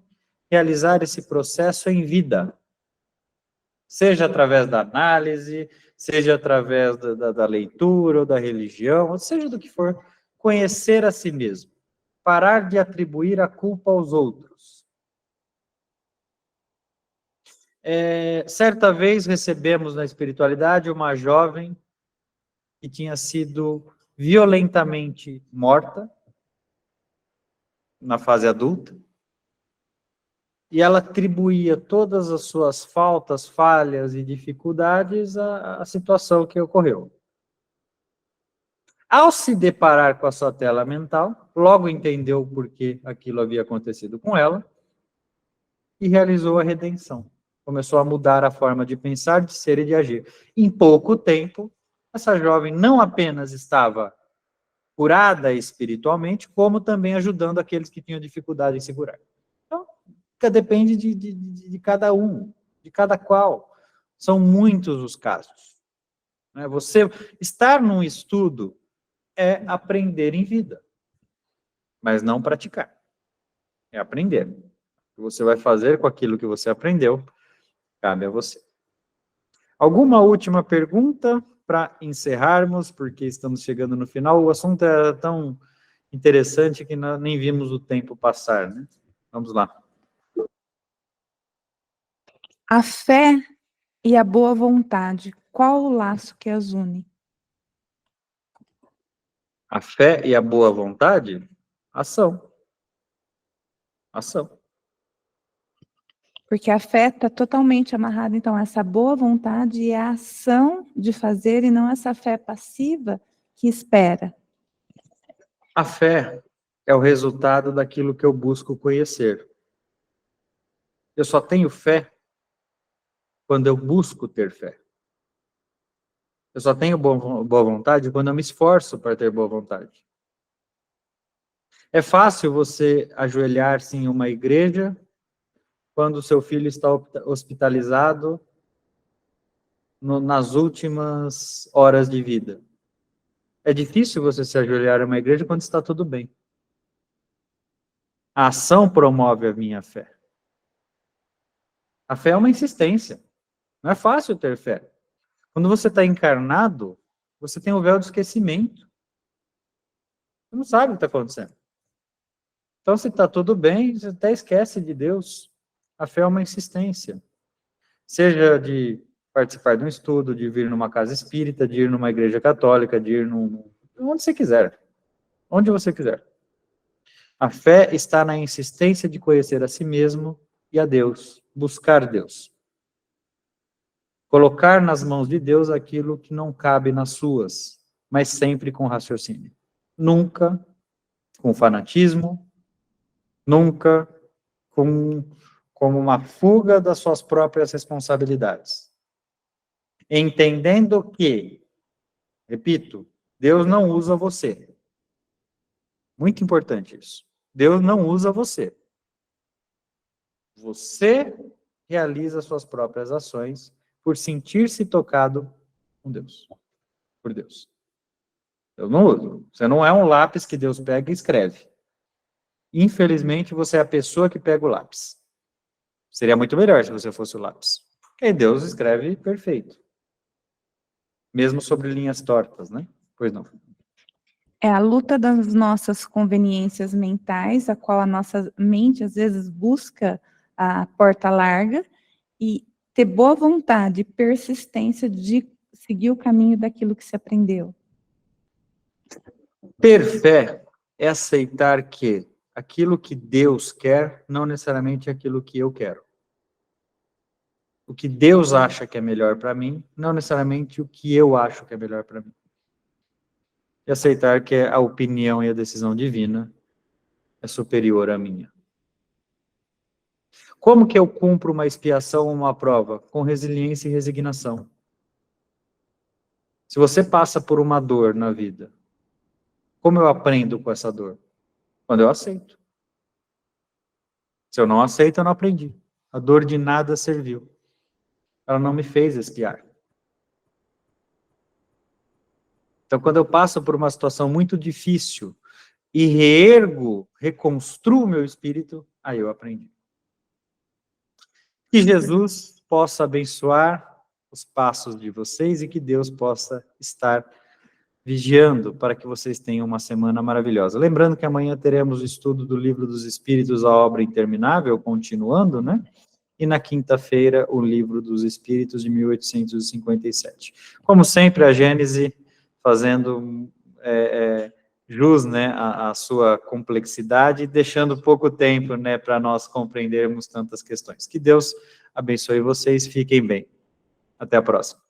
realizar esse processo em vida. Seja através da análise, seja através da leitura ou da religião, ou seja do que for, conhecer a si mesmo. Parar de atribuir a culpa aos outros. Certa vez recebemos na espiritualidade uma jovem que tinha sido violentamente morta na fase adulta, e ela atribuía todas as suas faltas, falhas e dificuldades à situação que ocorreu. Ao se deparar com a sua tela mental, logo entendeu por que aquilo havia acontecido com ela e realizou a redenção. Começou a mudar a forma de pensar, de ser e de agir. Em pouco tempo, essa jovem não apenas estava curada espiritualmente, como também ajudando aqueles que tinham dificuldade em segurar. Então, depende de cada um, de cada qual. São muitos os casos. Você estar num estudo é aprender em vida, mas não praticar. É aprender. O que você vai fazer com aquilo que você aprendeu, cabe a você. Alguma última pergunta para encerrarmos, porque estamos chegando no final. O assunto é tão interessante que nem vimos o tempo passar, né? Vamos lá. A fé e a boa vontade, qual o laço que as une? A fé e a boa vontade? Ação. Ação. Porque a fé está totalmente amarrada, então, a essa boa vontade e a ação de fazer, e não essa fé passiva que espera. A fé é o resultado daquilo que eu busco conhecer. Eu só tenho fé quando eu busco ter fé. Eu só tenho boa vontade quando eu me esforço para ter boa vontade. É fácil você ajoelhar-se em uma igreja quando o seu filho está hospitalizado nas últimas horas de vida. É difícil você se ajoelhar em uma igreja quando está tudo bem. A ação promove a minha fé. A fé é uma insistência. Não é fácil ter fé. Quando você está encarnado, você tem o véu do esquecimento. Você não sabe o que está acontecendo. Então, se está tudo bem, você até esquece de Deus. A fé é uma insistência. Seja de participar de um estudo, de vir numa casa espírita, de ir numa igreja católica, de ir onde você quiser. Onde você quiser. A fé está na insistência de conhecer a si mesmo e a Deus, buscar Deus. Colocar nas mãos de Deus aquilo que não cabe nas suas, mas sempre com raciocínio. Nunca com fanatismo, nunca como uma fuga das suas próprias responsabilidades. Entendendo que, repito, Deus não usa você. Muito importante isso. Deus não usa você. Você realiza suas próprias ações por sentir-se tocado com Deus, por Deus. Eu não uso. Você não é um lápis que Deus pega e escreve. Infelizmente, você é a pessoa que pega o lápis. Seria muito melhor se você fosse o lápis. Porque Deus escreve perfeito. Mesmo sobre linhas tortas, né? Pois não. É a luta das nossas conveniências mentais, a qual a nossa mente às vezes busca a porta larga, e ter boa vontade, persistência de seguir o caminho daquilo que se aprendeu. Ter fé é aceitar que aquilo que Deus quer não necessariamente é aquilo que eu quero. O que Deus acha que é melhor para mim, não necessariamente o que eu acho que é melhor para mim. E aceitar que a opinião e a decisão divina é superior à minha. Como que eu cumpro uma expiação ou uma prova? Com resiliência e resignação. Se você passa por uma dor na vida, como eu aprendo com essa dor? Quando eu aceito. Se eu não aceito, eu não aprendi. A dor de nada serviu. Ela não me fez expiar. Então, quando eu passo por uma situação muito difícil e reergo, reconstruo meu espírito, aí eu aprendi. Que Jesus possa abençoar os passos de vocês e que Deus possa estar vigiando para que vocês tenham uma semana maravilhosa. Lembrando que amanhã teremos o estudo do Livro dos Espíritos, a obra interminável, continuando, né? E na quinta-feira, o Livro dos Espíritos, de 1857. Como sempre, a Gênese fazendo jus, né, a sua complexidade, deixando pouco tempo, né, para nós compreendermos tantas questões. Que Deus abençoe vocês, fiquem bem. Até a próxima.